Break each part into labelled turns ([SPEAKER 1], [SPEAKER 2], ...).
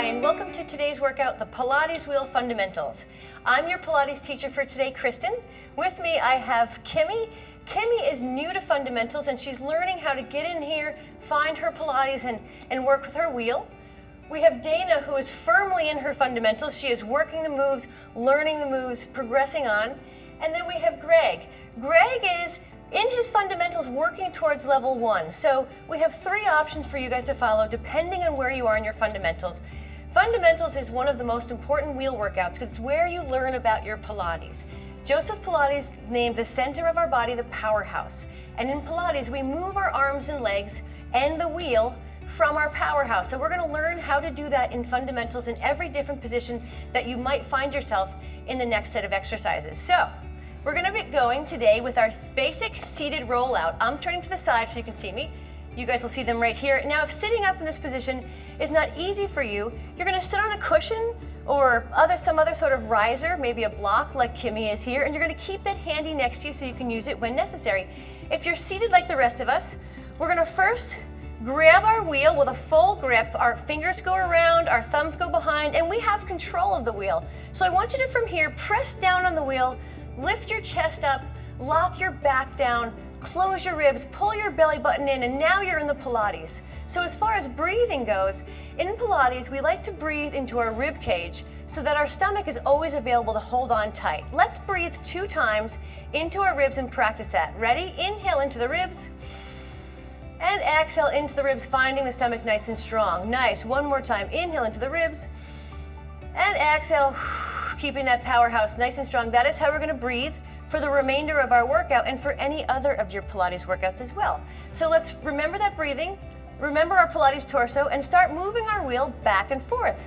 [SPEAKER 1] Hi, and welcome to today's workout, the Pilates Wheel Fundamentals. I'm your Pilates teacher for today, Kristen. With me, I have Kimmy. Kimmy is new to fundamentals, and she's learning how to get in here, find her Pilates, and work with her wheel. We have Dana, who is firmly in her fundamentals. She is working the moves, learning the moves, progressing on. And then we have Greg. Greg is in his fundamentals working towards level 1. So we have 3 options for you guys to follow depending on where you are in your fundamentals. Fundamentals is one of the most important wheel workouts because it's where you learn about your Pilates. Joseph Pilates named the center of our body the powerhouse. And in Pilates, we move our arms and legs and the wheel from our powerhouse. So we're going to learn how to do that in fundamentals in every different position that you might find yourself in the next set of exercises. So we're going to be going today with our basic seated rollout. I'm turning to the side so you can see me. You guys will see them right here. Now, if sitting up in this position is not easy for you, you're going to sit on a cushion or some other sort of riser, maybe a block like Kimmy is here, and you're going to keep that handy next to you so you can use it when necessary. If you're seated like the rest of us, we're going to first grab our wheel with a full grip. Our fingers go around, our thumbs go behind, and we have control of the wheel. So I want you to, from here, press down on the wheel, lift your chest up, lock your back down, close your ribs, pull your belly button in, and now you're in the Pilates. So as far as breathing goes, in Pilates, we like to breathe into our rib cage so that our stomach is always available to hold on tight. Let's breathe 2 times into our ribs and practice that. Ready? Inhale into the ribs, and exhale into the ribs, finding the stomach nice and strong. Nice. One more time. Inhale into the ribs, and exhale, keeping that powerhouse nice and strong. That is how we're going to breathe for the remainder of our workout and for any other of your Pilates workouts as well. So let's remember that breathing, remember our Pilates torso, and start moving our wheel back and forth.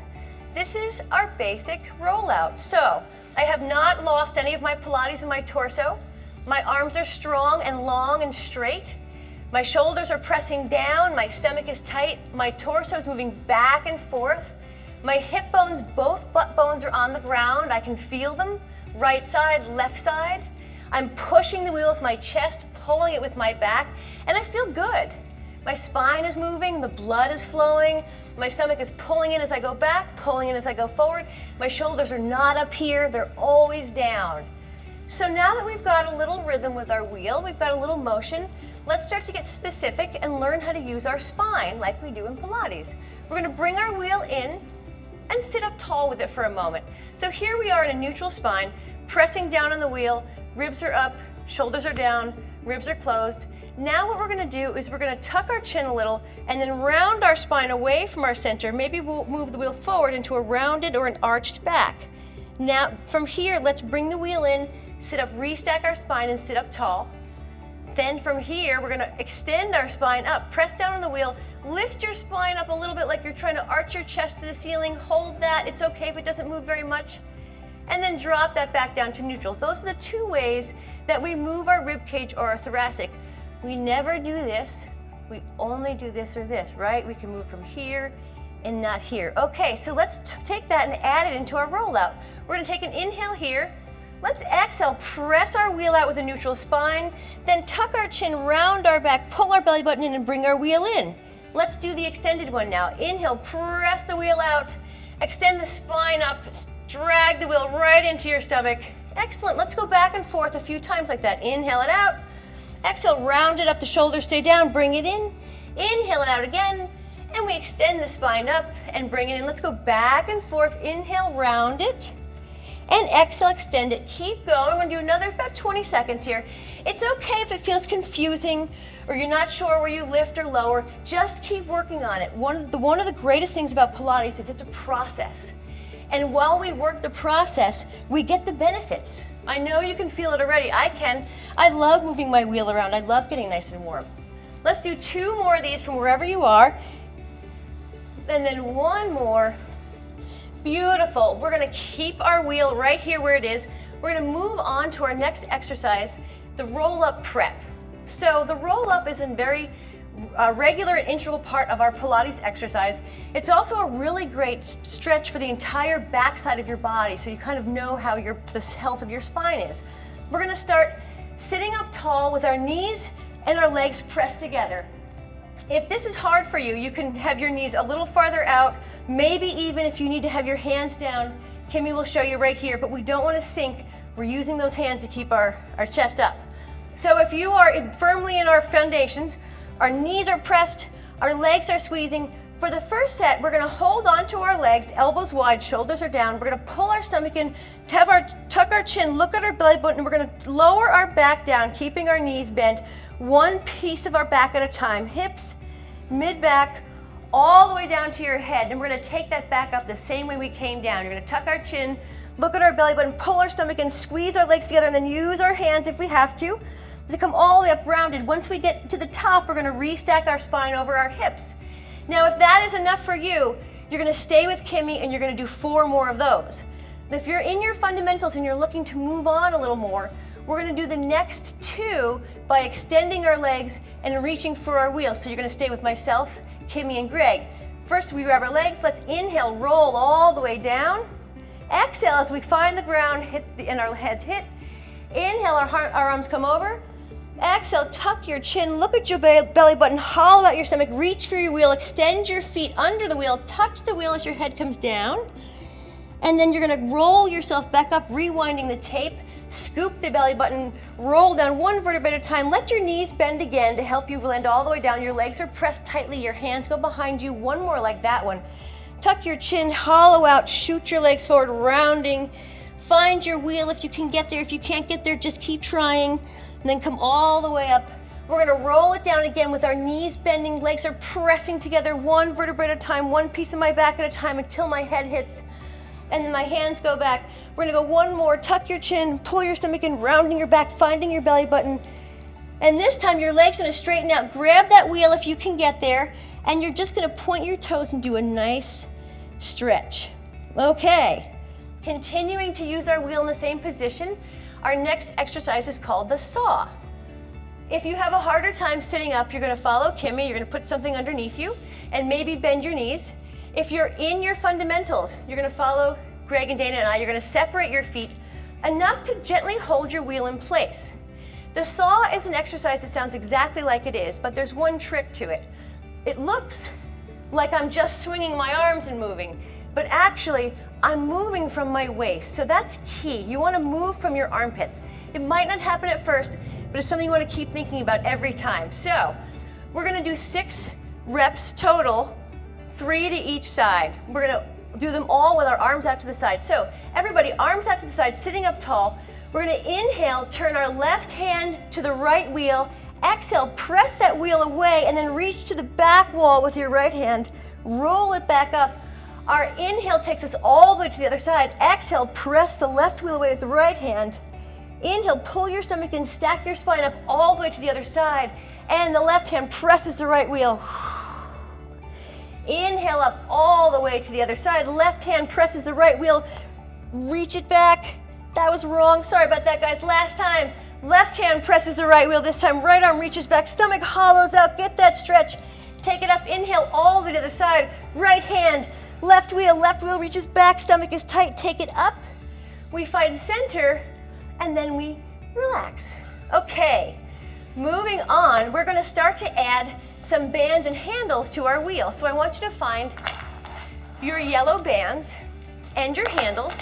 [SPEAKER 1] This is our basic rollout. So I have not lost any of my Pilates in my torso. My arms are strong and long and straight. My shoulders are pressing down, my stomach is tight, my torso is moving back and forth. My hip bones, both butt bones are on the ground. I can feel them, right side, left side. I'm pushing the wheel with my chest, pulling it with my back, and I feel good. My spine is moving, the blood is flowing, my stomach is pulling in as I go back, pulling in as I go forward. My shoulders are not up here, they're always down. So now that we've got a little rhythm with our wheel, we've got a little motion, let's start to get specific and learn how to use our spine like we do in Pilates. We're going to bring our wheel in and sit up tall with it for a moment. So here we are in a neutral spine, pressing down on the wheel, ribs are up, shoulders are down, ribs are closed. Now what we're going to do is we're going to tuck our chin a little and then round our spine away from our center. Maybe we'll move the wheel forward into a rounded or an arched back. Now from here, let's bring the wheel in, sit up, restack our spine and sit up tall. Then from here, we're going to extend our spine up, press down on the wheel, lift your spine up a little bit like you're trying to arch your chest to the ceiling. Hold that. It's okay if it doesn't move very much. And then drop that back down to neutral. Those are the 2 ways that we move our rib cage or our thoracic. We never do this. We only do this or this, right? We can move from here and not here. Okay, so let's take that and add it into our rollout. We're going to take an inhale here. Let's exhale, press our wheel out with a neutral spine, then tuck our chin, round our back, pull our belly button in and bring our wheel in. Let's do the extended one now. Inhale, press the wheel out, extend the spine up, drag the wheel right into your stomach. Excellent, let's go back and forth a few times like that. Inhale it out, exhale, round it up, the shoulders stay down, bring it in, inhale it out again, and we extend the spine up and bring it in. Let's go back and forth, inhale, round it, and exhale, extend it. Keep going. We're going to do another about 20 seconds here. It's okay if it feels confusing or you're not sure where you lift or lower. Just keep working on it. One of the greatest things about Pilates is it's a process. And while we work the process, we get the benefits. I know you can feel it already. I can. I love moving my wheel around. I love getting nice and warm. Let's do 2 more of these from wherever you are. And then 1 more. Beautiful. We're going to keep our wheel right here where it is. We're going to move on to our next exercise, the roll-up prep. So the roll-up is a very regular and integral part of our Pilates exercise. It's also a really great stretch for the entire backside of your body, so you kind of know how the health of your spine is. We're going to start sitting up tall with our knees and our legs pressed together. If this is hard for you, you can have your knees a little farther out, maybe even if you need to have your hands down. Kimmy will show you right here, but we don't want to sink. We're using those hands to keep our chest up. So if you are firmly in our foundations, our knees are pressed, our legs are squeezing. For the first set, we're gonna hold on to our legs, elbows wide, shoulders are down. We're gonna pull our stomach in, tuck our chin, look at our belly button, and we're gonna lower our back down, keeping our knees bent, one piece of our back at a time, hips, mid-back, all the way down to your head. And we're gonna take that back up the same way we came down. You're gonna tuck our chin, look at our belly button, pull our stomach in, squeeze our legs together, and then use our hands if we have to come all the way up rounded. Once we get to the top, we're gonna restack our spine over our hips. Now, if that is enough for you, you're gonna stay with Kimmy and you're gonna do 4 more of those. If you're in your fundamentals and you're looking to move on a little more, we're gonna do the next 2 by extending our legs and reaching for our wheels. So you're gonna stay with myself, Kimmy, and Greg. First, we grab our legs. Let's inhale, roll all the way down. Exhale as we find the ground, and our heads hit. Inhale, our arms come over. Exhale, tuck your chin, look at your belly button, hollow out your stomach, reach for your wheel, extend your feet under the wheel, touch the wheel as your head comes down. And then you're gonna roll yourself back up, rewinding the tape, scoop the belly button, roll down 1 vertebrae at a time. Let your knees bend again to help you land all the way down. Your legs are pressed tightly, your hands go behind you. 1 more like that one. Tuck your chin, hollow out, shoot your legs forward, rounding. Find your wheel if you can get there. If you can't get there, just keep trying. And then come all the way up. We're gonna roll it down again with our knees bending, legs are pressing together 1 vertebrae at a time, 1 piece of my back at a time until my head hits. And then my hands go back. We're gonna go 1 more, tuck your chin, pull your stomach in, rounding your back, finding your belly button. And this time your legs are gonna straighten out. Grab that wheel if you can get there. And you're just gonna point your toes and do a nice stretch. Okay, continuing to use our wheel in the same position. Our next exercise is called the saw. If you have a harder time sitting up, you're gonna follow Kimmy, you're gonna put something underneath you and maybe bend your knees. If you're in your fundamentals, you're gonna follow Greg and Dana and I, you're gonna separate your feet enough to gently hold your wheel in place. The saw is an exercise that sounds exactly like it is, but there's one trick to it. It looks like I'm just swinging my arms and moving, but actually, I'm moving from my waist, so that's key. You wanna move from your armpits. It might not happen at first, but it's something you wanna keep thinking about every time. So, we're gonna do 6 reps total, 3 to each side. We're gonna do them all with our arms out to the side. So, everybody, arms out to the side, sitting up tall. We're gonna inhale, turn our left hand to the right wheel. Exhale, press that wheel away, and then reach to the back wall with your right hand. Roll it back up. Our inhale takes us all the way to the other side. Exhale, press the left wheel away with the right hand. Inhale, pull your stomach in, stack your spine up all the way to the other side. And the left hand presses the right wheel. Inhale up all the way to the other side. Left hand presses the right wheel. Reach it back. That was wrong. Sorry about that, guys. Last time. Left hand presses the right wheel. This time, right arm reaches back. Stomach hollows out. Get that stretch. Take it up. Inhale all the way to the side. Right hand. Left wheel reaches back, stomach is tight, take it up. We find center, and then we relax. Okay, moving on, we're gonna start to add some bands and handles to our wheel. So I want you to find your yellow bands and your handles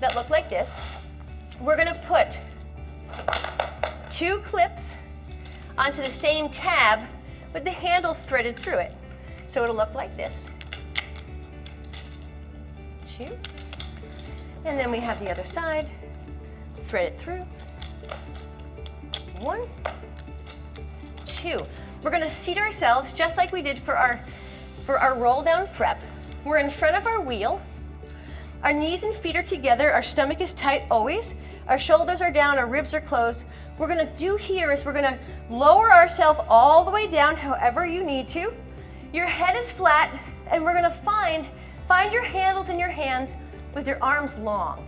[SPEAKER 1] that look like this. We're gonna put 2 clips onto the same tab with the handle threaded through it. So it'll look like this. 2. And then we have the other side, thread it through. 1, 2. We're gonna seat ourselves just like we did for our roll down prep. We're in front of our wheel. Our knees and feet are together, our stomach is tight always. Our shoulders are down, our ribs are closed. What we're gonna do here is we're gonna lower ourselves all the way down however you need to. Your head is flat, and we're gonna find your handles in your hands with your arms long.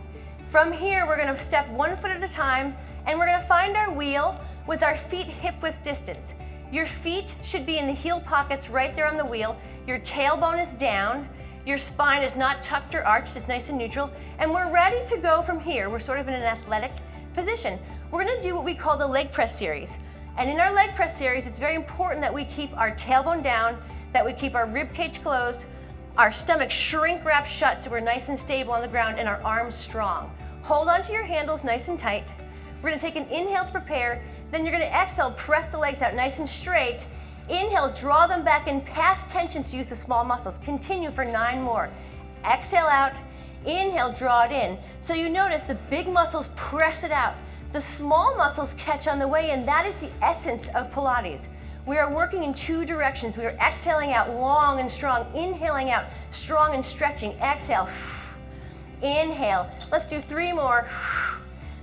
[SPEAKER 1] From here, we're gonna step 1 foot at a time, and we're gonna find our wheel with our feet hip-width distance. Your feet should be in the heel pockets right there on the wheel. Your tailbone is down. Your spine is not tucked or arched, it's nice and neutral. And we're ready to go from here. We're sort of in an athletic position. We're gonna do what we call the leg press series. And in our leg press series, it's very important that we keep our tailbone down, that we keep our rib cage closed, our stomach shrink wrapped shut so we're nice and stable on the ground, and our arms strong. Hold onto your handles nice and tight. We're gonna take an inhale to prepare, then you're gonna exhale, press the legs out nice and straight. Inhale, draw them back in past tension to use the small muscles. Continue for 9 more. Exhale out, inhale, draw it in. So you notice the big muscles press it out. The small muscles catch on the way in. That is the essence of Pilates. We are working in 2 directions. We are exhaling out long and strong, inhaling out strong and stretching. Exhale, inhale. Let's do 3 more.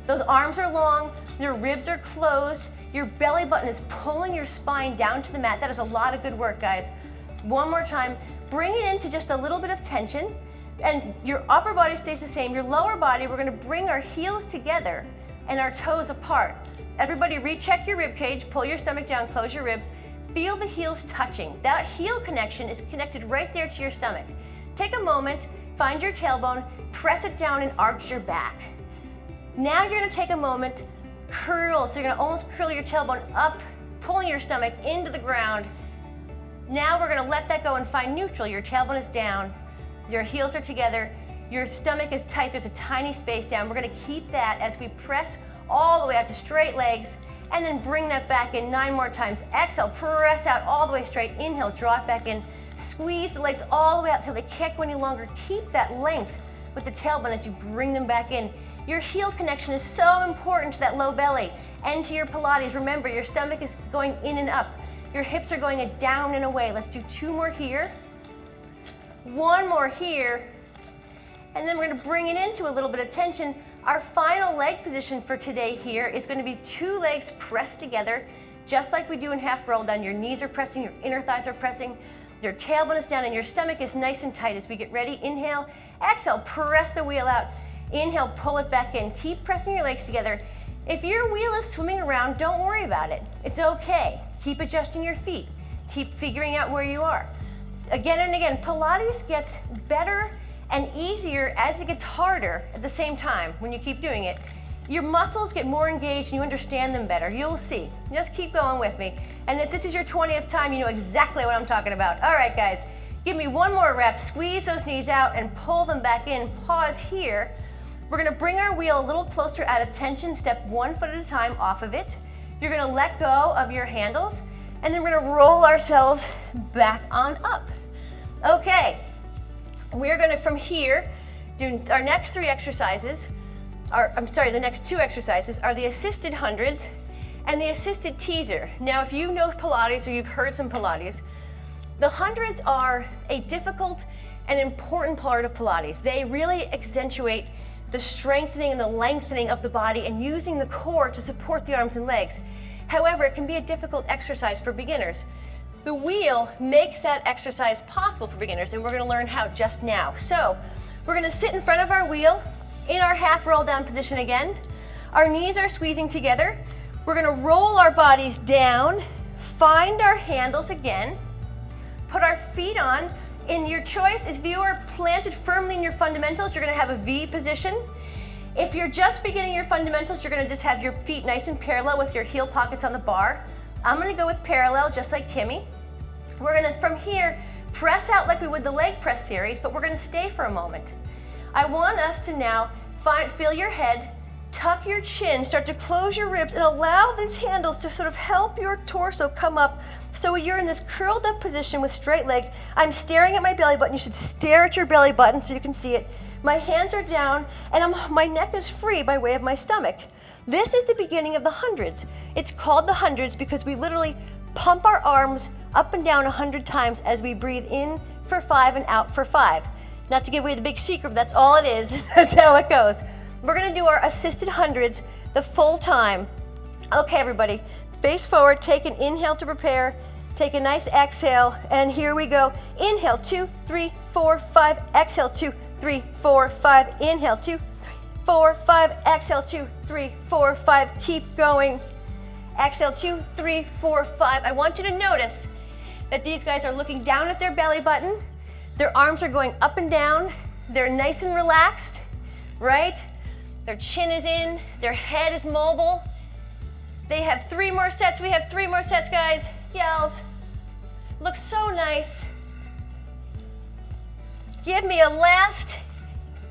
[SPEAKER 1] Those arms are long, your ribs are closed, your belly button is pulling your spine down to the mat. That is a lot of good work, guys. One more time, bring it into just a little bit of tension, and your upper body stays the same. Your lower body, we're gonna bring our heels together and our toes apart. Everybody recheck your rib cage, pull your stomach down, close your ribs. Feel the heels touching. That heel connection is connected right there to your stomach. Take a moment, find your tailbone, press it down and arch your back. Now you're gonna take a moment, curl, so you're gonna almost curl your tailbone up, pulling your stomach into the ground. Now we're gonna let that go and find neutral. Your tailbone is down, your heels are together, your stomach is tight, there's a tiny space down. We're gonna keep that as we press all the way out to straight legs, and then bring that back in 9 more times. Exhale, press out all the way straight. Inhale, draw it back in. Squeeze the legs all the way out until they can't go any longer. Keep that length with the tailbone as you bring them back in. Your heel connection is so important to that low belly and to your Pilates. Remember, your stomach is going in and up. Your hips are going down and away. Let's do 2 more here. 1 more here. And then we're gonna bring it into a little bit of tension. Our final leg position for today here is gonna be 2 legs pressed together, just like we do in half roll down. Your knees are pressing, your inner thighs are pressing, your tailbone is down, and your stomach is nice and tight. As we get ready, inhale, exhale, press the wheel out. Inhale, pull it back in. Keep pressing your legs together. If your wheel is swimming around, don't worry about it. It's okay. Keep adjusting your feet. Keep figuring out where you are. Again and again, Pilates gets better and easier as it gets harder at the same time when you keep doing it. Your muscles get more engaged and you understand them better. You'll see. Just keep going with me. And if this is your 20th time, you know exactly what I'm talking about. All right, guys, give me 1 more rep. Squeeze those knees out and pull them back in. Pause here. We're gonna bring our wheel a little closer out of tension. Step 1 foot at a time off of it. You're gonna let go of your handles, and then we're gonna roll ourselves back on up. Okay. We're gonna, from here, do our next 3 exercises, the next 2 exercises are the assisted hundreds and the assisted teaser. Now, if you know Pilates or you've heard some Pilates, the hundreds are a difficult and important part of Pilates. They really accentuate the strengthening and the lengthening of the body and using the core to support the arms and legs. However, it can be a difficult exercise for beginners. The wheel makes that exercise possible for beginners, and we're gonna learn how just now. So, we're gonna sit in front of our wheel in our half roll down position again. Our knees are squeezing together. We're gonna roll our bodies down, find our handles again, put our feet on. In your choice, if you are planted firmly in your fundamentals, you're gonna have a V position. If you're just beginning your fundamentals, you're gonna just have your feet nice and parallel with your heel pockets on the bar. I'm gonna go with parallel, just like Kimmy. We're gonna, from here, press out like we would the leg press series, but we're gonna stay for a moment. I want us to now feel your head, tuck your chin, start to close your ribs, and allow these handles to sort of help your torso come up. So you're in this curled up position with straight legs. I'm staring at my belly button. You should stare at your belly button so you can see it. My hands are down, and my neck is free by way of my stomach. This is the beginning of the hundreds. It's called the hundreds because we literally pump our arms up and down 100 times as we breathe in for 5 and out for 5. Not to give away the big secret, but that's all it is. That's how it goes. We're gonna do our assisted hundreds the full time. Okay, everybody, face forward, take an inhale to prepare, take a nice exhale, and here we go. Inhale, 2, 3, 4, 5, exhale, 2, 3, 4, 5, inhale, 2, 3, 4, 5, exhale, 2, 3, 4, 5, keep going. Exhale, 2, 3, 4, 5. I want you to notice that these guys are looking down at their belly button. Their arms are going up and down. They're nice and relaxed, right? Their chin is in, their head is mobile. They have 3 more sets. We have 3 more sets, guys. Yells. Looks so nice. Give me a last.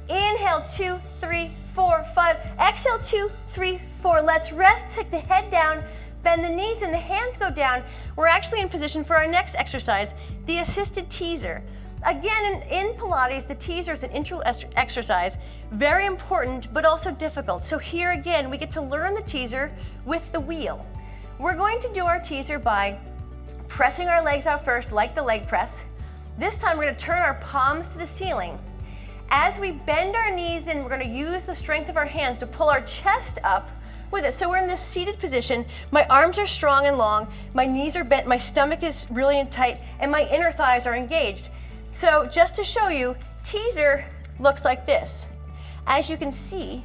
[SPEAKER 1] Inhale, 2, 3, 4, 5. Exhale, 2, 3, 4. Let's rest, take the head down, bend the knees and the hands go down. We're actually in position for our next exercise, the assisted teaser. Again, in Pilates, the teaser is an intro exercise, very important, but also difficult. So here again, we get to learn the teaser with the wheel. We're going to do our teaser by pressing our legs out first, like the leg press. This time, we're gonna turn our palms to the ceiling. As we bend our knees in, we're gonna use the strength of our hands to pull our chest up with it. So we're in this seated position. My arms are strong and long, my knees are bent, my stomach is really tight, and my inner thighs are engaged. So just to show you, teaser looks like this. As you can see,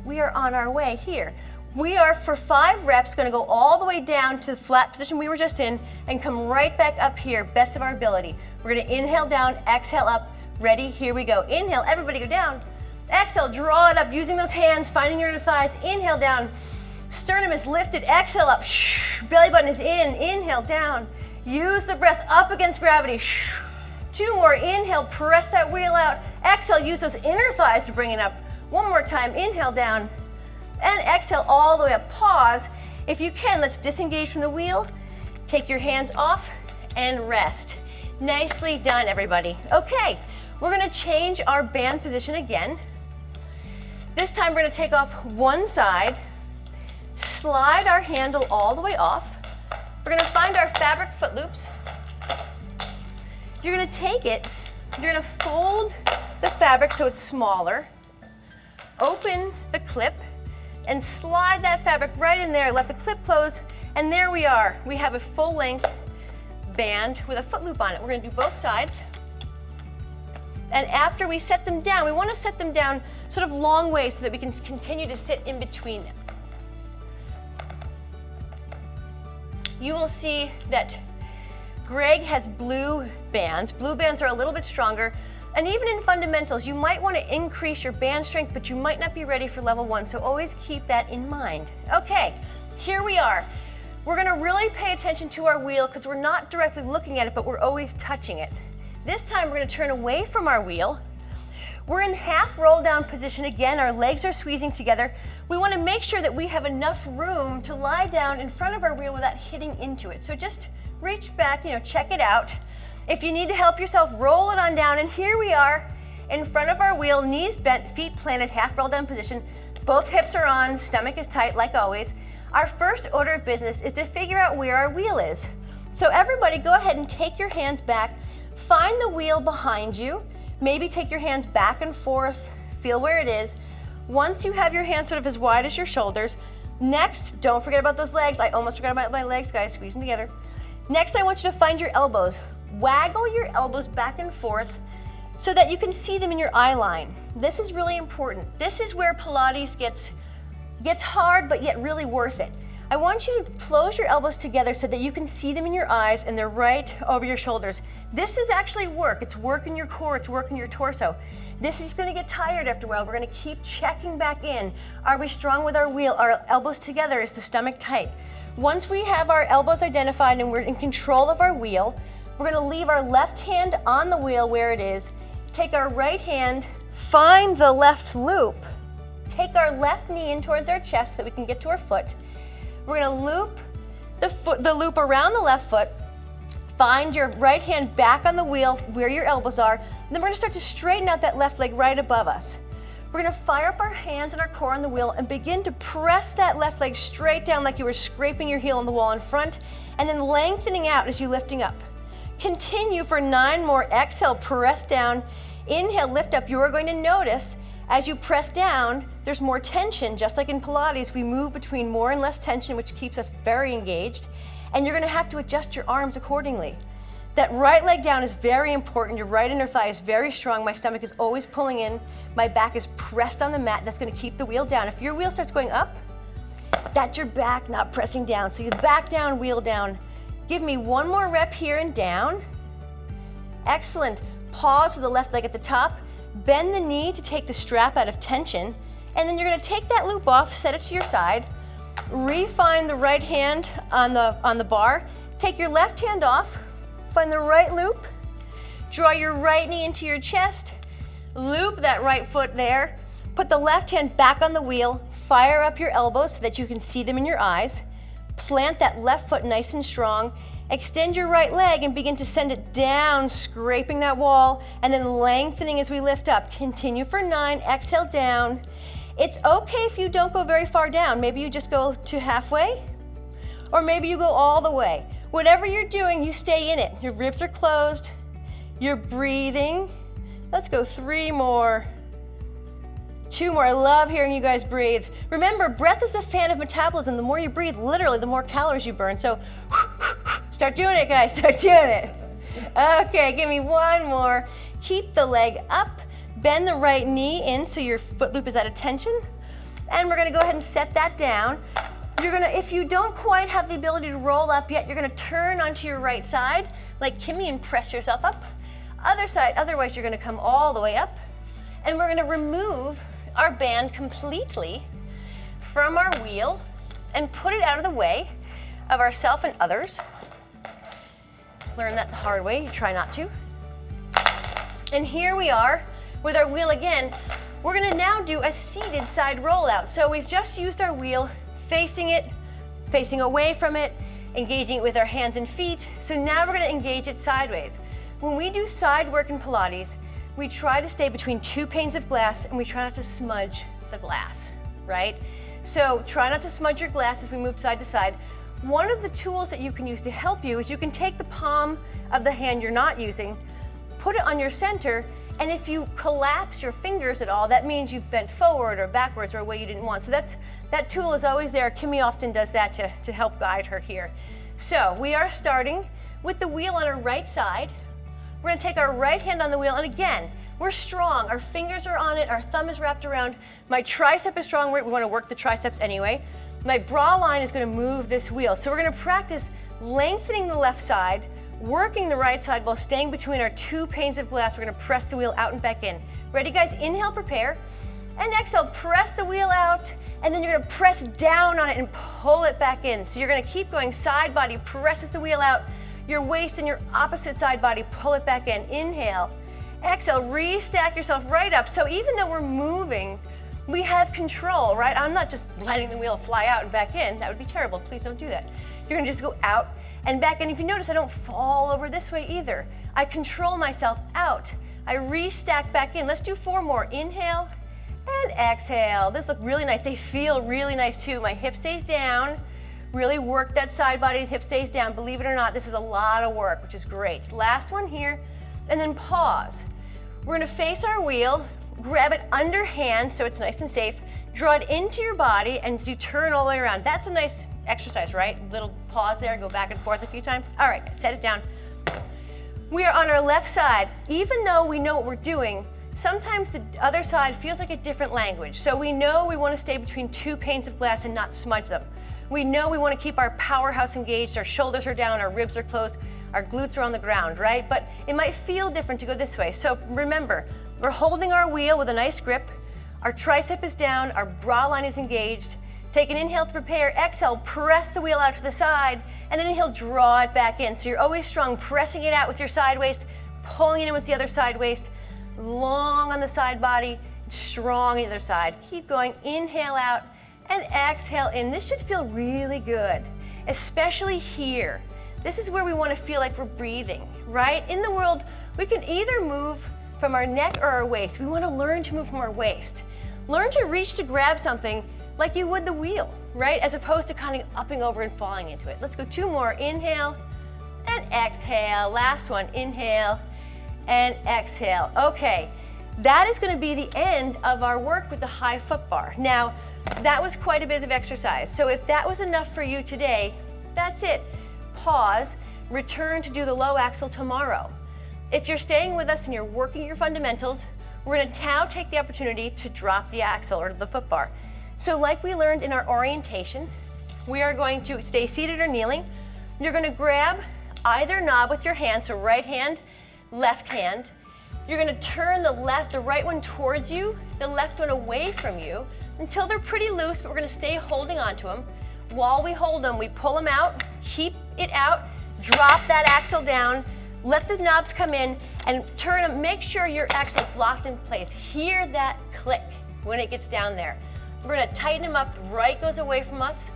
[SPEAKER 1] we are on our way here. We are, for 5 reps, gonna go all the way down to the flat position we were just in and come right back up here, best of our ability. We're gonna inhale down, exhale up. Ready? Here we go. Inhale, everybody go down. Exhale, draw it up using those hands, finding your inner thighs. Inhale down, sternum is lifted. Exhale up, belly button is in. Inhale down. Use the breath up against gravity. 2 more, inhale, press that wheel out. Exhale, use those inner thighs to bring it up. 1 more time, inhale down. And exhale all the way up, pause. If you can, let's disengage from the wheel. Take your hands off and rest. Nicely done, everybody. Okay, we're gonna change our band position again. This time we're gonna take off one side, slide our handle all the way off. We're gonna find our fabric foot loops. You're gonna take it, you're gonna fold the fabric so it's smaller, open the clip, and slide that fabric right in there, let the clip close, and there we are. We have a full length band with a foot loop on it. We're gonna do both sides. And after we set them down, we wanna set them down sort of long ways so that we can continue to sit in between them. You will see that Greg has blue bands. Blue bands are a little bit stronger. And even in fundamentals, you might want to increase your band strength, but you might not be ready for level 1, so always keep that in mind. Okay, here we are. We're gonna really pay attention to our wheel because we're not directly looking at it, but we're always touching it. This time we're gonna turn away from our wheel. We're in half roll down position again, our legs are squeezing together. We wanna make sure that we have enough room to lie down in front of our wheel without hitting into it. So just reach back, check it out. If you need to help yourself, roll it on down, and here we are in front of our wheel, knees bent, feet planted, half roll down position. Both hips are on, stomach is tight like always. Our first order of business is to figure out where our wheel is. So everybody go ahead and take your hands back, find the wheel behind you, maybe take your hands back and forth, feel where it is. Once you have your hands sort of as wide as your shoulders, next, don't forget about those legs. I almost forgot about my legs, guys, squeeze them together. Next, I want you to find your elbows. Waggle your elbows back and forth so that you can see them in your eye line. This is really important. This is where Pilates gets hard, but yet really worth it. I want you to close your elbows together so that you can see them in your eyes and they're right over your shoulders. This is actually work. It's work in your core, it's work in your torso. This is gonna get tired after a while. We're gonna keep checking back in. Are we strong with our wheel? Are elbows together? Is the stomach tight? Once we have our elbows identified and we're in control of our wheel, we're gonna leave our left hand on the wheel where it is, take our right hand, find the left loop, take our left knee in towards our chest so that we can get to our foot. We're gonna loop the loop around the left foot, find your right hand back on the wheel where your elbows are, and then we're gonna start to straighten out that left leg right above us. We're gonna fire up our hands and our core on the wheel and begin to press that left leg straight down like you were scraping your heel on the wall in front, and then lengthening out as you're lifting up. Continue for 9 more. Exhale, press down. Inhale, lift up. You are going to notice as you press down, there's more tension. Just like in Pilates, we move between more and less tension, which keeps us very engaged. And you're gonna have to adjust your arms accordingly. That right leg down is very important. Your right inner thigh is very strong. My stomach is always pulling in. My back is pressed on the mat. That's gonna keep the wheel down. If your wheel starts going up, that's your back not pressing down. So you back down, wheel down. Give me 1 more rep here and down. Excellent. Pause with the left leg at the top. Bend the knee to take the strap out of tension. And then you're gonna take that loop off, set it to your side. Refine the right hand on the bar. Take your left hand off, find the right loop, draw your right knee into your chest, loop that right foot there, put the left hand back on the wheel, fire up your elbows so that you can see them in your eyes, plant that left foot nice and strong, extend your right leg and begin to send it down, scraping that wall, and then lengthening as we lift up. Continue for 9, exhale down. It's okay if you don't go very far down. Maybe you just go to halfway, or maybe you go all the way. Whatever you're doing, you stay in it. Your ribs are closed, you're breathing. Let's go 3 more. 2 more. I love hearing you guys breathe. Remember, breath is the fan of metabolism. The more you breathe, literally, the more calories you burn. So start doing it, guys. Start doing it. Okay, give me 1 more. Keep the leg up. Bend the right knee in so your foot loop is at attention. And we're going to go ahead and set that down. You're going to, if you don't quite have the ability to roll up yet, you're going to turn onto your right side like Kimmy and press yourself up. Other side, otherwise you're going to come all the way up. And we're going to remove our band completely from our wheel and put it out of the way of ourselves and others. Learn that the hard way, you try not to. And here we are with our wheel again. We're going to now do a seated side rollout. So we've just used our wheel, facing it, facing away from it, engaging it with our hands and feet. So now we're going to engage it sideways. When we do side work in Pilates, we try to stay between 2 panes of glass and we try not to smudge the glass, right? So try not to smudge your glass as we move side to side. One of the tools that you can use to help you is you can take the palm of the hand you're not using, put it on your center, and if you collapse your fingers at all, that means you've bent forward or backwards or a way you didn't want. So that tool is always there. Kimmy often does that to help guide her here. So we are starting with the wheel on our right side. We're going to take our right hand on the wheel, and again, we're strong. Our fingers are on it, our thumb is wrapped around. My tricep is strong. We want to work the triceps anyway. My bra line is going to move this wheel. So we're going to practice lengthening the left side, working the right side while staying between our 2 panes of glass. We're going to press the wheel out and back in. Ready, guys? Inhale, prepare. And exhale, press the wheel out, and then you're going to press down on it and pull it back in. So you're going to keep going. Side body presses the wheel out. Your waist and your opposite side body, pull it back in. Inhale. Exhale, restack yourself right up. So even though we're moving, we have control, right? I'm not just letting the wheel fly out and back in. That would be terrible. Please don't do that. You're gonna just go out and back in. If you notice, I don't fall over this way either. I control myself out. I restack back in. Let's do 4 more. Inhale and exhale. This looks really nice. They feel really nice too. My hip stays down. Really work that side body, the hip stays down. Believe it or not, this is a lot of work, which is great. Last one here, and then pause. We're gonna face our wheel, grab it underhand so it's nice and safe, draw it into your body, and you turn all the way around. That's a nice exercise, right? Little pause there, go back and forth a few times. All right, guys, set it down. We are on our left side. Even though we know what we're doing, sometimes the other side feels like a different language. So we know we wanna stay between 2 panes of glass and not smudge them. We know we want to keep our powerhouse engaged, our shoulders are down, our ribs are closed, our glutes are on the ground, right? But it might feel different to go this way. So remember, we're holding our wheel with a nice grip, our tricep is down, our bra line is engaged. Take an inhale to prepare, exhale, press the wheel out to the side, and then inhale, draw it back in. So you're always strong, pressing it out with your side waist, pulling it in with the other side waist, long on the side body, strong on the other side. Keep going, inhale out, and exhale in. This should feel really good, especially here. This is where we want to feel like we're breathing, right? In the world, we can either move from our neck or our waist. We want to learn to move from our waist. Learn to reach to grab something like you would the wheel, right? As opposed to kind of upping over and falling into it. Let's go 2 more. Inhale and exhale. Last one. Inhale and exhale. Okay, that is going to be the end of our work with the high foot bar. Now, that was quite a bit of exercise. So if that was enough for you today, that's it. Pause, return to do the low axle tomorrow. If you're staying with us and you're working your fundamentals, we're going to now take the opportunity to drop the axle or the foot bar. So like we learned in our orientation, we are going to stay seated or kneeling. You're going to grab either knob with your hand, so right hand, left hand. You're going to turn the right one towards you, the left one away from you, until they're pretty loose, but we're going to stay holding on to them. While we hold them, we pull them out, keep it out, drop that axle down, let the knobs come in, and turn them. Make sure your axle is locked in place. Hear that click when it gets down there. We're gonna tighten them up. Right goes away from us,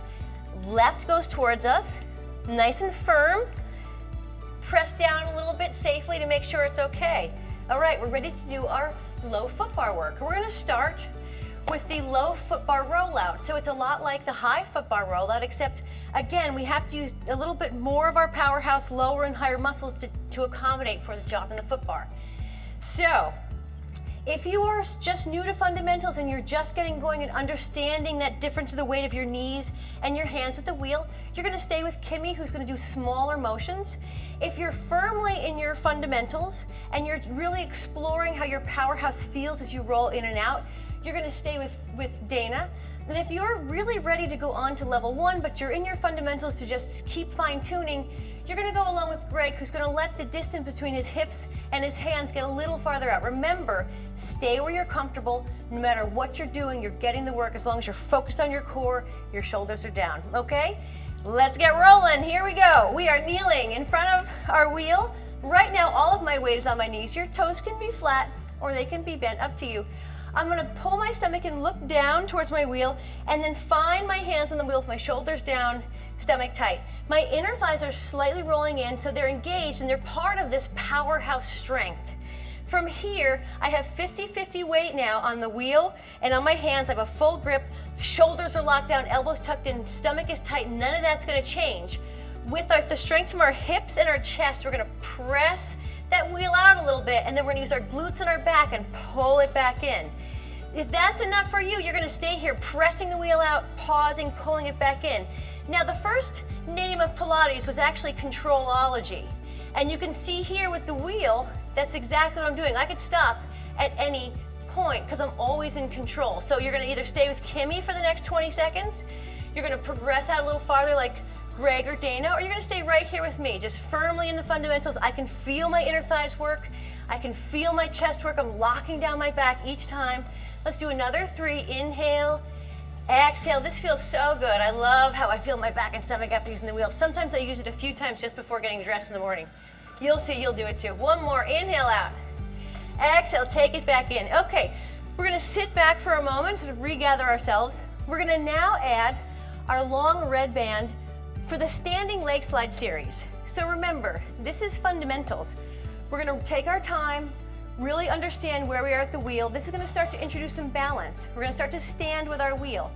[SPEAKER 1] left goes towards us, nice and firm. Press down a little bit safely to make sure it's okay. All right, we're ready to do our low foot bar work. We're gonna start with the low foot bar rollout. So it's a lot like the high foot bar rollout, except again, we have to use a little bit more of our powerhouse lower and higher muscles to accommodate for the job in the foot bar. So if you are just new to fundamentals and you're just getting going and understanding that difference of the weight of your knees and your hands with the wheel, you're gonna stay with Kimmy, who's gonna do smaller motions. If you're firmly in your fundamentals and you're really exploring how your powerhouse feels as you roll in and out, you're gonna stay with Dana. And if you're really ready to go on to level 1, but you're in your fundamentals to just keep fine tuning, you're gonna go along with Greg, who's gonna let the distance between his hips and his hands get a little farther out. Remember, stay where you're comfortable. No matter what you're doing, you're getting the work as long as you're focused on your core, your shoulders are down, okay? Let's get rolling, here we go. We are kneeling in front of our wheel. Right now, all of my weight is on my knees. Your toes can be flat or they can be bent, up to you. I'm gonna pull my stomach and look down towards my wheel and then find my hands on the wheel with my shoulders down, stomach tight. My inner thighs are slightly rolling in, so they're engaged and they're part of this powerhouse strength. From here, I have 50-50 weight now on the wheel and on my hands. I have a full grip, shoulders are locked down, elbows tucked in, stomach is tight, none of that's gonna change. With the strength from our hips and our chest, we're gonna press that wheel out a little bit and then we're gonna use our glutes and our back and pull it back in. If that's enough for you, you're gonna stay here pressing the wheel out, pausing, pulling it back in. Now the first name of Pilates was actually controlology. And you can see here with the wheel, that's exactly what I'm doing. I could stop at any point because I'm always in control. So you're gonna either stay with Kimmy for the next 20 seconds, you're gonna progress out a little farther like Greg or Dana, or you're gonna stay right here with me, just firmly in the fundamentals. I can feel my inner thighs work. I can feel my chest work. I'm locking down my back each time. Let's do another 3. Inhale, exhale. This feels so good. I love how I feel my back and stomach after using the wheel. Sometimes I use it a few times just before getting dressed in the morning. You'll see, you'll do it too. One more, inhale out. Exhale, take it back in. Okay, we're gonna sit back for a moment, sort of regather ourselves. We're gonna now add our long red band for the standing leg slide series. So remember, this is fundamentals. We're gonna take our time, really understand where we are at the wheel. This is gonna start to introduce some balance. We're gonna start to stand with our wheel.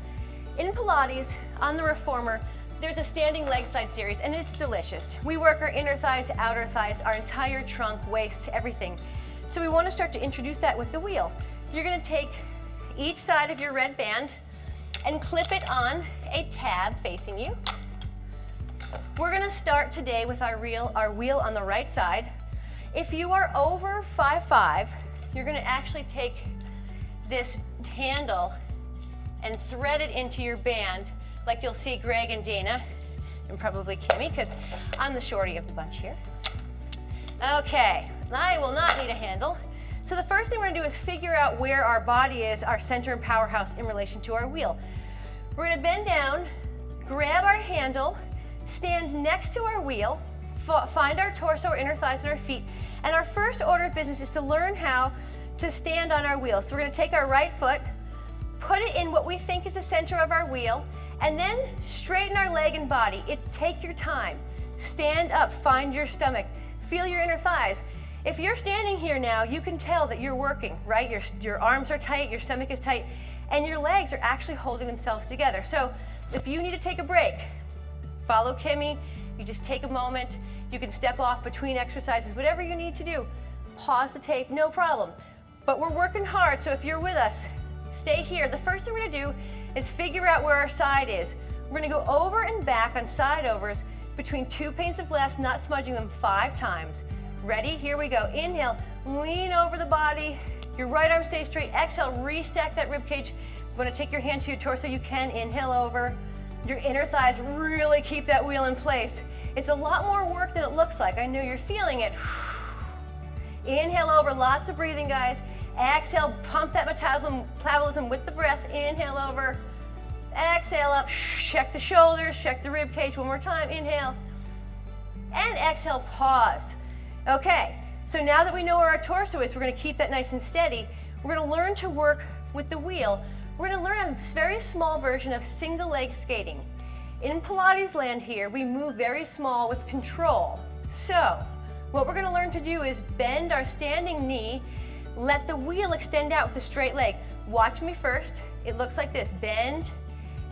[SPEAKER 1] In Pilates, on the reformer, there's a standing leg slide series and it's delicious. We work our inner thighs, outer thighs, our entire trunk, waist, everything. So we wanna start to introduce that with the wheel. You're gonna take each side of your red band and clip it on a tab facing you. We're gonna start today with our wheel on the right side. If you are over 5'5", you're gonna actually take this handle and thread it into your band, like you'll see Greg and Dana, and probably Kimmy, because I'm the shorty of the bunch here. Okay, I will not need a handle. So the first thing we're gonna do is figure out where our body is, our center and powerhouse in relation to our wheel. We're gonna bend down, grab our handle, stand next to our wheel, find our torso, our inner thighs, and our feet. And our first order of business is to learn how to stand on our wheel. So we're gonna take our right foot, put it in what we think is the center of our wheel, and then straighten our leg and body. Take your time. Stand up, find your stomach, feel your inner thighs. If you're standing here now, you can tell that you're working, right? Your arms are tight, your stomach is tight, and your legs are actually holding themselves together. So if you need to take a break, follow Kimmy, you just take a moment. You can step off between exercises, whatever you need to do. Pause the tape, no problem. But we're working hard, so if you're with us, stay here. The first thing we're gonna do is figure out where our side is. We're gonna go over and back on side overs between 2 panes of glass, not smudging them 5 times. Ready? Here we go. Inhale, lean over the body. Your right arm stays straight. Exhale, restack that rib cage. You wanna take your hand to your torso, you can. Inhale over. Your inner thighs really keep that wheel in place. It's a lot more work than it looks like. I know you're feeling it. Inhale over, lots of breathing, guys. Exhale, pump that metabolism with the breath. Inhale over. exhale up, check the shoulders, check the rib cage. One more time, inhale, and exhale, pause. Okay, so now that we know where our torso is, we're gonna keep that nice and steady. We're gonna learn to work with the wheel. We're gonna learn a very small version of single leg skating. In Pilates land here, we move very small with control. So, what we're gonna learn to do is bend our standing knee, let the wheel extend out with a straight leg. Watch me first. It looks like this, bend,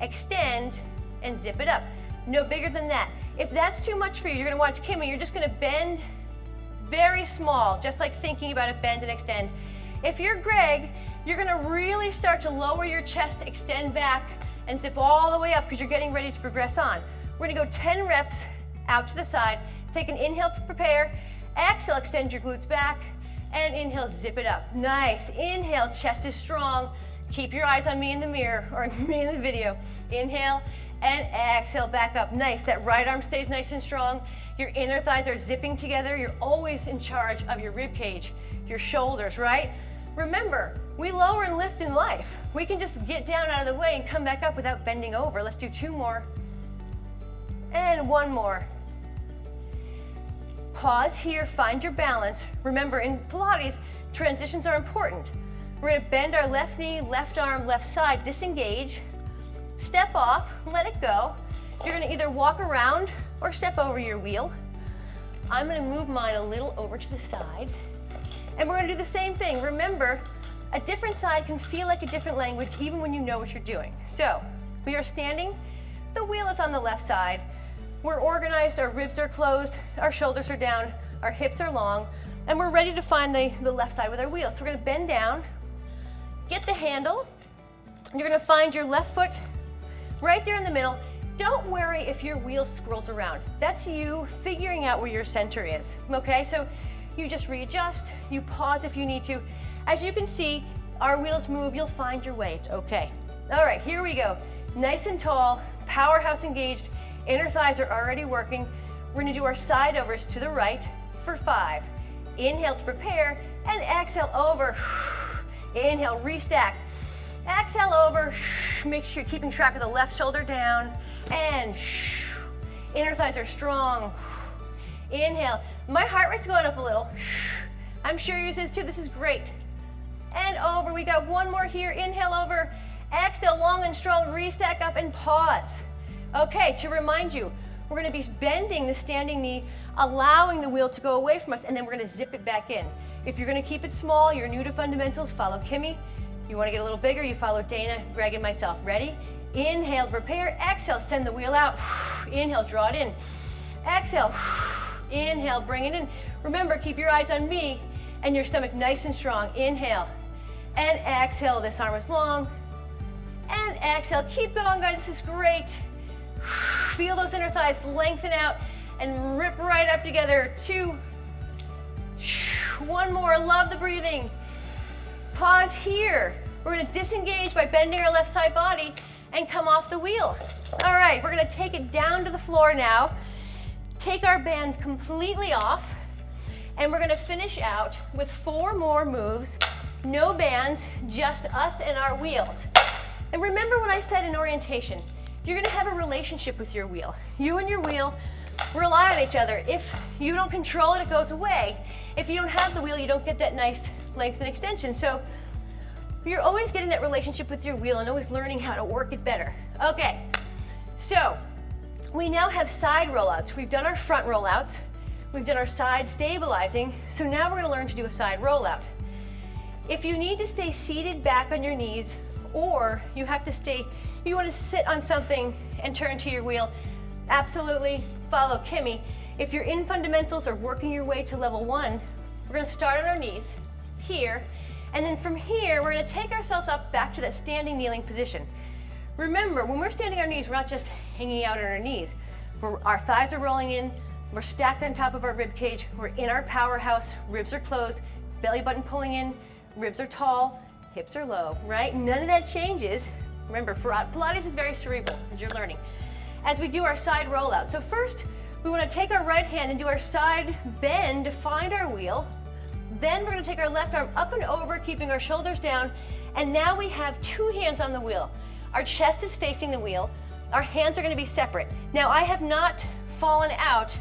[SPEAKER 1] extend, and zip it up. No bigger than that. If that's too much for you, you're gonna watch Kimmy, you're just gonna bend very small, just like thinking about it, bend and extend. If you're Greg, you're gonna really start to lower your chest, extend back, and zip all the way up because you're getting ready to progress on. We're gonna go 10 reps out to the side. Take an inhale to prepare. Exhale, extend your glutes back. And inhale, zip it up. Nice. Inhale, chest is strong. Keep your eyes on me in the mirror or me in the video. Inhale and exhale, back up. Nice. That right arm stays nice and strong. Your inner thighs are zipping together. You're always in charge of your rib cage, your shoulders, right? Remember, we lower and lift in life. We can just get down out of the way and come back up without bending over. Let's do 2 more. And 1 more. Pause here, find your balance. Remember, in Pilates, transitions are important. We're gonna bend our left knee, left arm, left side, disengage, step off, let it go. You're gonna either walk around or step over your wheel. I'm gonna move mine a little over to the side. And we're gonna do the same thing. Remember, a different side can feel like a different language even when you know what you're doing. So, we are standing, the wheel is on the left side. We're organized, our ribs are closed, our shoulders are down, our hips are long, and we're ready to find the left side with our wheel. So we're gonna bend down, get the handle, you're gonna find your left foot right there in the middle. Don't worry if your wheel scrolls around. That's you figuring out where your center is, okay? So you just readjust, you pause if you need to. As you can see, our wheels move, you'll find your way, it's okay. All right, here we go. Nice and tall, powerhouse engaged, inner thighs are already working. We're gonna do our side overs to the right for 5. Inhale to prepare, and exhale over. Inhale, restack. Exhale over, make sure you're keeping track of the left shoulder down, and inner thighs are strong. Inhale, my heart rate's going up a little. I'm sure yours is too, this is great. And over, we got 1 more here, inhale over, exhale, long and strong, restack up and pause. Okay, to remind you, we're gonna be bending the standing knee, allowing the wheel to go away from us, and then we're gonna zip it back in. If you're gonna keep it small, you're new to fundamentals, follow Kimmy. You wanna get a little bigger, you follow Dana, Greg, and myself. Ready? Inhale, prepare, exhale, send the wheel out. Inhale, draw it in. Exhale, inhale, bring it in. Remember, keep your eyes on me and your stomach nice and strong. Inhale, and exhale, this arm is long. And exhale, keep going, guys, this is great. Feel those inner thighs lengthen out and rip right up together. 2, 1 more, love the breathing. Pause here. We're gonna disengage by bending our left side body and come off the wheel. All right, we're gonna take it down to the floor now. Take our band completely off, and we're gonna finish out with 4 more moves. No bands, just us and our wheels. And remember what I said in orientation, you're gonna have a relationship with your wheel. You and your wheel rely on each other. If you don't control it, it goes away. If you don't have the wheel, you don't get that nice length and extension. So you're always getting that relationship with your wheel and always learning how to work it better. Okay, so we now have side rollouts. We've done our front rollouts. We've done our side stabilizing. So now we're gonna learn to do a side rollout. If you need to stay seated back on your knees, or you have to stay, you want to sit on something and turn to your wheel, absolutely follow Kimmy. If you're in fundamentals or working your way to level 1, we're going to start on our knees here, and then from here we're going to take ourselves up back to that standing kneeling position. Remember, when we're standing on our knees, we're not just hanging out on our knees. Our thighs are rolling in, we're stacked on top of our rib cage, we're in our powerhouse, ribs are closed, belly button pulling in, ribs are tall, hips are low, right? None of that changes. Remember, Pilates is very cerebral, as you're learning. As we do our side rollout. So first, we want to take our right hand and do our side bend to find our wheel. Then we're going to take our left arm up and over, keeping our shoulders down. And now we have 2 hands on the wheel. Our chest is facing the wheel. Our hands are going to be separate. Now, I have not fallen out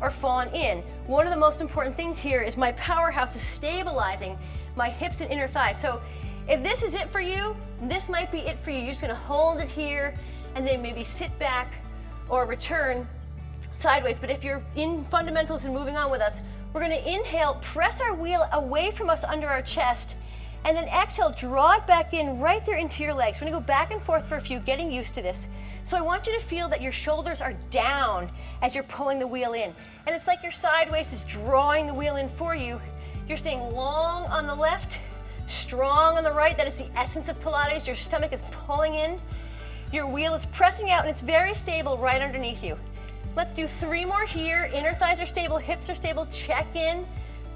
[SPEAKER 1] or fallen in. One of the most important things here is my powerhouse is stabilizing my hips and inner thighs. So if this is it for you, this might be it for you. You're just going to hold it here and then maybe sit back or return sideways. But if you're in fundamentals and moving on with us, we're going to inhale, press our wheel away from us under our chest, and then exhale, draw it back in right there into your legs. We're gonna go back and forth for a few, getting used to this. So I want you to feel that your shoulders are down as you're pulling the wheel in. And it's like your side waist is drawing the wheel in for you. You're staying long on the left, strong on the right. That is the essence of Pilates. Your stomach is pulling in. Your wheel is pressing out and it's very stable right underneath you. Let's do 3 more here. Inner thighs are stable, hips are stable. Check in.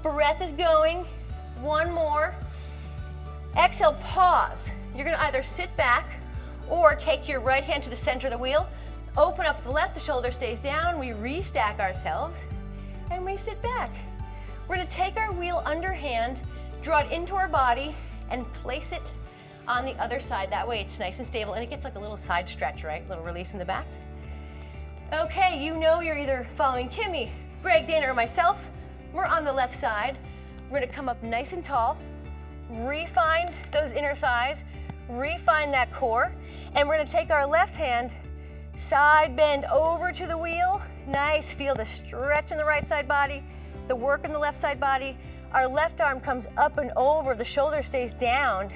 [SPEAKER 1] Breath is going. 1 more. Exhale, pause. You're gonna either sit back or take your right hand to the center of the wheel, open up the left, the shoulder stays down, we restack ourselves, and we sit back. We're gonna take our wheel underhand, draw it into our body, and place it on the other side. That way it's nice and stable, and it gets like a little side stretch, right? A little release in the back. Okay, you know you're either following Kimmy, Greg, Dana, or myself. We're on the left side. We're gonna come up nice and tall, refine those inner thighs, refine that core, and we're gonna take our left hand, side bend over to the wheel. Nice, feel the stretch in the right side body, the work in the left side body. Our left arm comes up and over, the shoulder stays down.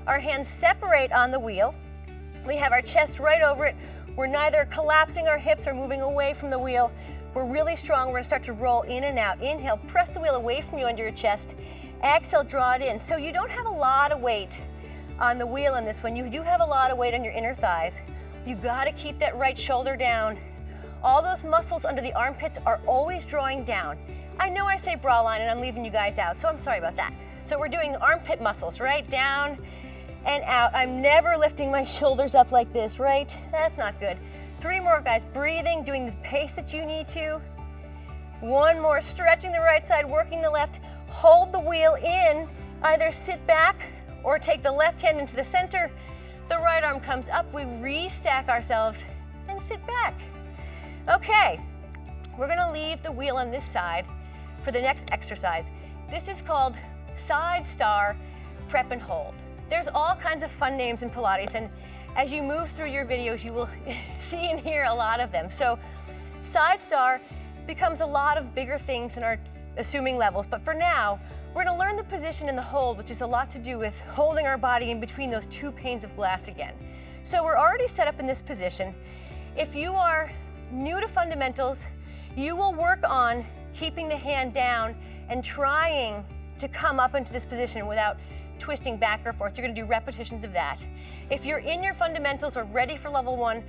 [SPEAKER 1] Our hands separate on the wheel. We have our chest right over it. We're neither collapsing our hips or moving away from the wheel. We're really strong. We're gonna start to roll in and out. Inhale, press the wheel away from you under your chest. Exhale, draw it in. So you don't have a lot of weight on the wheel in this one. You do have a lot of weight on your inner thighs. You gotta keep that right shoulder down. All those muscles under the armpits are always drawing down. I know I say bra line and I'm leaving you guys out, so I'm sorry about that. So we're doing armpit muscles, right? Down and out. I'm never lifting my shoulders up like this, right? That's not good. 3 more, guys. Breathing, doing the pace that you need to. 1 more, stretching the right side, working the left. Hold the wheel in, either sit back or take the left hand into the center. The right arm comes up, we restack ourselves and sit back. Okay, we're gonna leave the wheel on this side for the next exercise. This is called side star prep and hold. There's all kinds of fun names in Pilates, and as you move through your videos, you will see and hear a lot of them. So side star becomes a lot of bigger things in our assuming levels, but for now, we're gonna learn the position in the hold, which is a lot to do with holding our body in between those 2 panes of glass again. So we're already set up in this position. If you are new to fundamentals, you will work on keeping the hand down and trying to come up into this position without twisting back or forth. You're gonna do repetitions of that. If you're in your fundamentals or ready for level 1,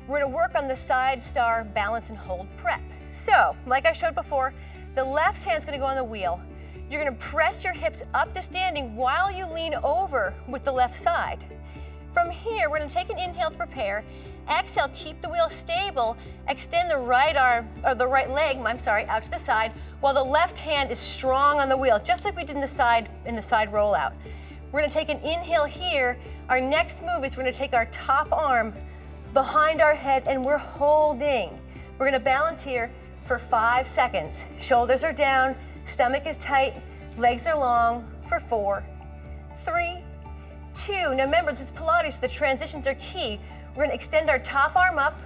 [SPEAKER 1] we're gonna work on the side star balance and hold prep. So, like I showed before, the left hand's gonna go on the wheel. You're gonna press your hips up to standing while you lean over with the left side. From here, we're gonna take an inhale to prepare. Exhale, keep the wheel stable. Extend the right arm, or the right leg, out to the side, while the left hand is strong on the wheel, just like we did in the side rollout. We're gonna take an inhale here. Our next move is we're gonna take our top arm behind our head and we're holding. We're gonna balance here for 5 seconds. Shoulders are down, stomach is tight, legs are long for 4, 3, 2. Now remember, this is Pilates, so the transitions are key. We're gonna extend our top arm up,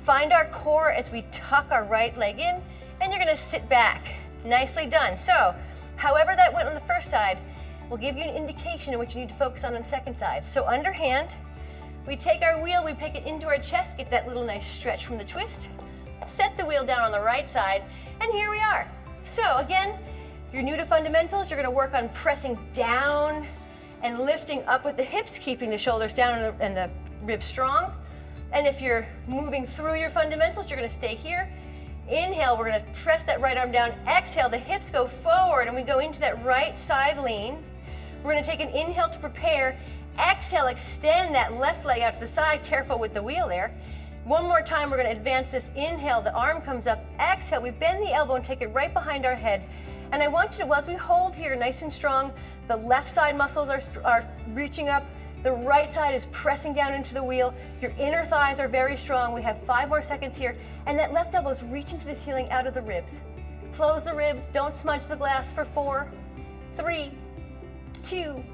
[SPEAKER 1] find our core as we tuck our right leg in, and you're gonna sit back. Nicely done. So, however that went on the first side, will give you an indication of what you need to focus on the second side. So underhand, we take our wheel, we pick it into our chest, get that little nice stretch from the twist, set the wheel down on the right side, and here we are. So again, if you're new to fundamentals, you're gonna work on pressing down and lifting up with the hips, keeping the shoulders down and the ribs strong. And if you're moving through your fundamentals, you're gonna stay here. Inhale, we're gonna press that right arm down. Exhale, the hips go forward and we go into that right side lean. We're gonna take an inhale to prepare. Exhale, extend that left leg out to the side. Careful with the wheel there. 1 more time, we're gonna advance this. Inhale, the arm comes up. Exhale, we bend the elbow and take it right behind our head. And I want you to, as we hold here nice and strong, the left side muscles are reaching up, The right side is pressing down into the wheel. Your inner thighs are very strong. We have 5 more seconds here. And that left elbow is reaching to the ceiling out of the ribs. Close the ribs, don't smudge the glass for 4, 3, 2,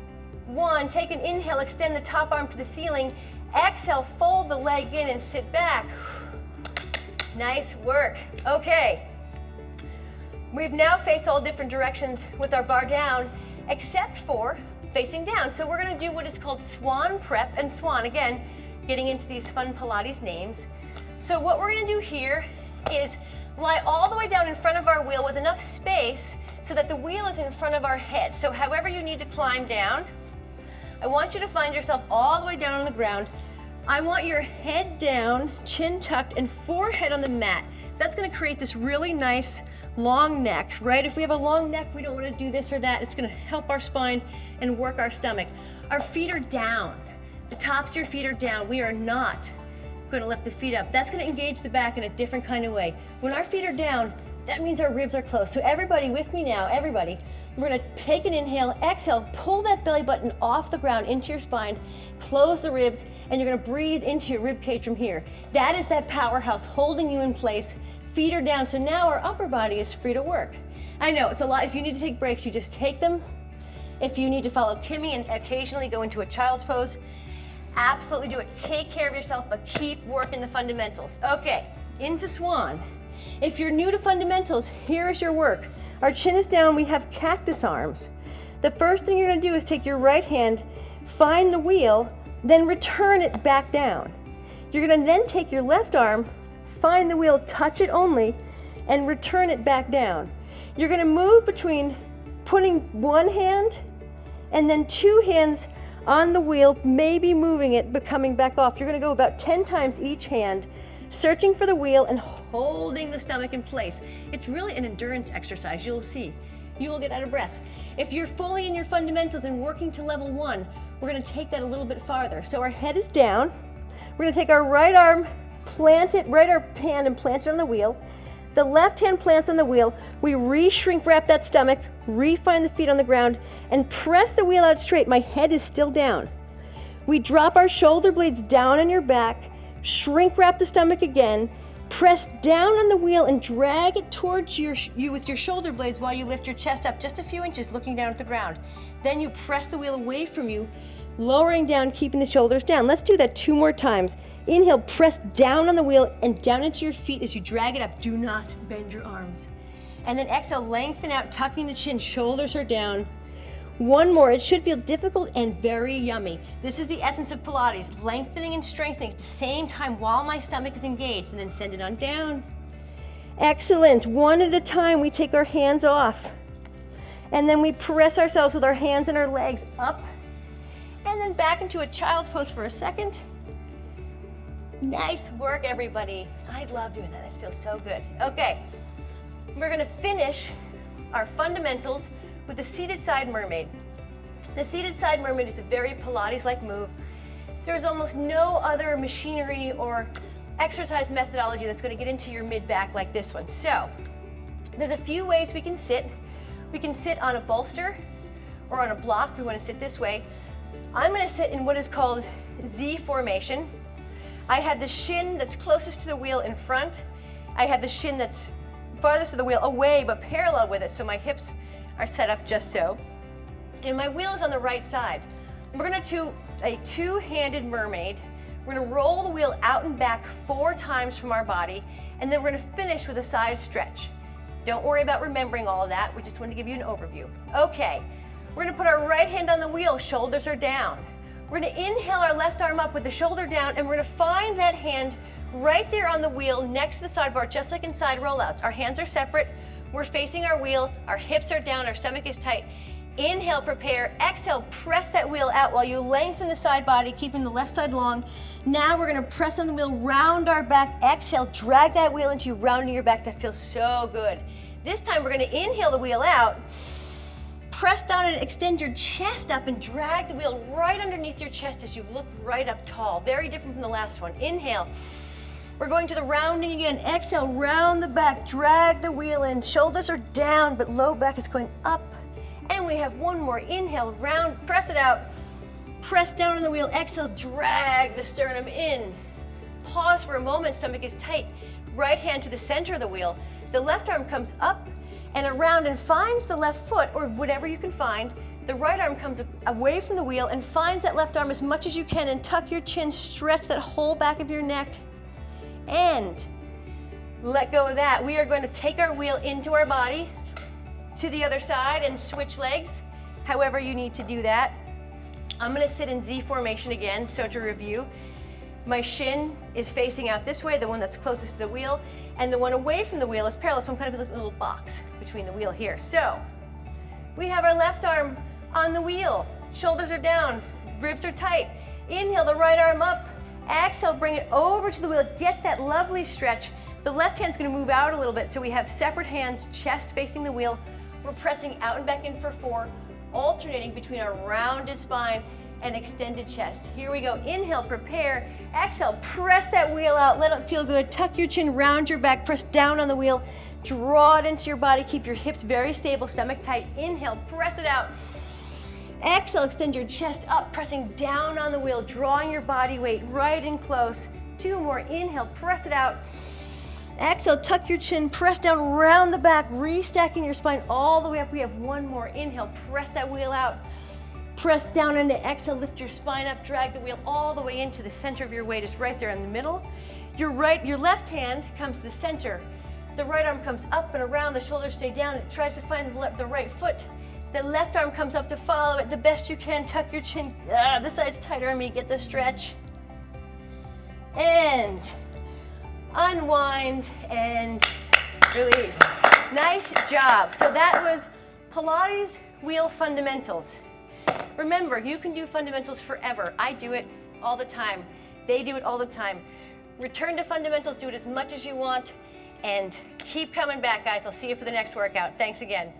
[SPEAKER 1] 1. Take an inhale, extend the top arm to the ceiling. Exhale, fold the leg in and sit back. Nice work. Okay. We've now faced all different directions with our bar down, except for facing down. So we're going to do what is called swan prep and swan. Again, getting into these fun Pilates names. So what we're going to do here is lie all the way down in front of our wheel with enough space so that the wheel is in front of our head. So however you need to climb down, I want you to find yourself all the way down on the ground. I want your head down, chin tucked, and forehead on the mat. That's going to create this really nice long neck, right? If we have a long neck, we don't want to do this or that. It's going to help our spine and work our stomach. Our feet are down. The tops of your feet are down. We are not going to lift the feet up. That's going to engage the back in a different kind of way. When our feet are down, that means our ribs are closed. So everybody with me now, everybody, we're going to take an inhale, exhale, pull that belly button off the ground into your spine, close the ribs, and you're going to breathe into your rib cage from here. That is that powerhouse holding you in place. Feet are down, so now our upper body is free to work. I know it's a lot. If you need to take breaks, you just take them. If you need to follow Kimmy and occasionally go into a child's pose, absolutely do it. Take care of yourself, but keep working the fundamentals. Okay, into swan. If you're new to fundamentals, here is your work. Our chin is down, we have cactus arms. The first thing you're gonna do is take your right hand, find the wheel, then return it back down. You're gonna then take your left arm, find the wheel, touch it only, and return it back down. You're gonna move between putting one hand and then 2 hands on the wheel, maybe moving it, but coming back off. You're gonna go about 10 times each hand, searching for the wheel and holding the stomach in place. It's really an endurance exercise, you'll see. You will get out of breath. If you're fully in your fundamentals and working to level 1, we're gonna take that a little bit farther. So our head is down. We're gonna take our right arm, plant it, right arm hand and plant it on the wheel. The left hand plants on the wheel. We re-shrink wrap that stomach, re-find the feet on the ground, and press the wheel out straight. My head is still down. We drop our shoulder blades down on your back, shrink wrap the stomach again, press down on the wheel and drag it towards you with your shoulder blades while you lift your chest up just a few inches, looking down at the ground. Then you press the wheel away from you, lowering down, keeping the shoulders down. Let's do that 2 more times. Inhale, press down on the wheel and down into your feet as you drag it up. Do not bend your arms. And then exhale, lengthen out, tucking the chin, shoulders are down. 1 more. It should feel difficult and very yummy. This is the essence of Pilates, lengthening and strengthening at the same time while my stomach is engaged, and then send it on down. Excellent. 1 at a time, we take our hands off. And then we press ourselves with our hands and our legs up, and then back into a child's pose for a second. Nice work, everybody. I love doing that. This feels so good. Okay, we're gonna finish our fundamentals with the seated side mermaid. The seated side mermaid is a very Pilates-like move. There's almost no other machinery or exercise methodology that's gonna get into your mid-back like this one. So, there's a few ways we can sit. We can sit on a bolster or on a block. We wanna sit this way. I'm gonna sit in what is called Z formation. I have the shin that's closest to the wheel in front. I have the shin that's farthest of the wheel away but parallel with it, so my hips are set up just so. And my wheel is on the right side. We're gonna do a 2-handed mermaid. We're gonna roll the wheel out and back 4 times from our body, and then we're gonna finish with a side stretch. Don't worry about remembering all of that. We just want to give you an overview. Okay, we're gonna put our right hand on the wheel, shoulders are down. We're gonna inhale our left arm up with the shoulder down, and we're gonna find that hand right there on the wheel next to the sidebar, just like in side rollouts. Our hands are separate, we're facing our wheel, our hips are down, our stomach is tight. Inhale, prepare. Exhale, press that wheel out while you lengthen the side body, keeping the left side long. Now we're gonna press on the wheel, round our back. Exhale, drag that wheel into you, rounding your back. That feels so good. This time we're gonna inhale the wheel out, press down and extend your chest up and drag the wheel right underneath your chest as you look right up tall. Very different from the last one. Inhale. We're going to the rounding again. Exhale, round the back, drag the wheel in. Shoulders are down, but low back is going up. And we have one more. Inhale, round, press it out. Press down on the wheel, exhale, drag the sternum in. Pause for a moment, stomach is tight. Right hand to the center of the wheel. The left arm comes up and around and finds the left foot, or whatever you can find. The right arm comes away from the wheel and finds that left arm as much as you can, and tuck your chin, stretch that whole back of your neck, and let go of that. We are going to take our wheel into our body to the other side and switch legs, however you need to do that. I'm going to sit in Z formation again. So to review, my shin is facing out this way, the one that's closest to the wheel, and the one away from the wheel is parallel, so I'm kind of a little box between the wheel here. So we have our left arm on the wheel, shoulders are down, ribs are tight. Inhale the right arm up, exhale, bring it over to the wheel, get that lovely stretch. The left hand's gonna move out a little bit, so we have separate hands, chest facing the wheel. We're pressing out and back in for 4, alternating between our rounded spine and extended chest. Here we go, inhale, prepare, exhale, press that wheel out, let it feel good, tuck your chin, round your back, press down on the wheel, draw it into your body, keep your hips very stable, stomach tight, inhale, press it out. Exhale, extend your chest up, pressing down on the wheel, drawing your body weight right in close. 2 more, inhale, press it out. Exhale, tuck your chin, press down, round the back, restacking your spine all the way up. We have 1 more, inhale, press that wheel out. Press down into exhale, lift your spine up, drag the wheel all the way into the center of your weight. It's right there in the middle. Your left hand comes to the center. The right arm comes up and around, the shoulders stay down. It tries to find the right foot. The left arm comes up to follow it the best you can. Tuck your chin. This side's tighter on me. Get the stretch. And unwind and release. Nice job. So that was Pilates wheel fundamentals. Remember, you can do fundamentals forever. I do it all the time. They do it all the time. Return to fundamentals. Do it as much as you want. And keep coming back, guys. I'll see you for the next workout. Thanks again.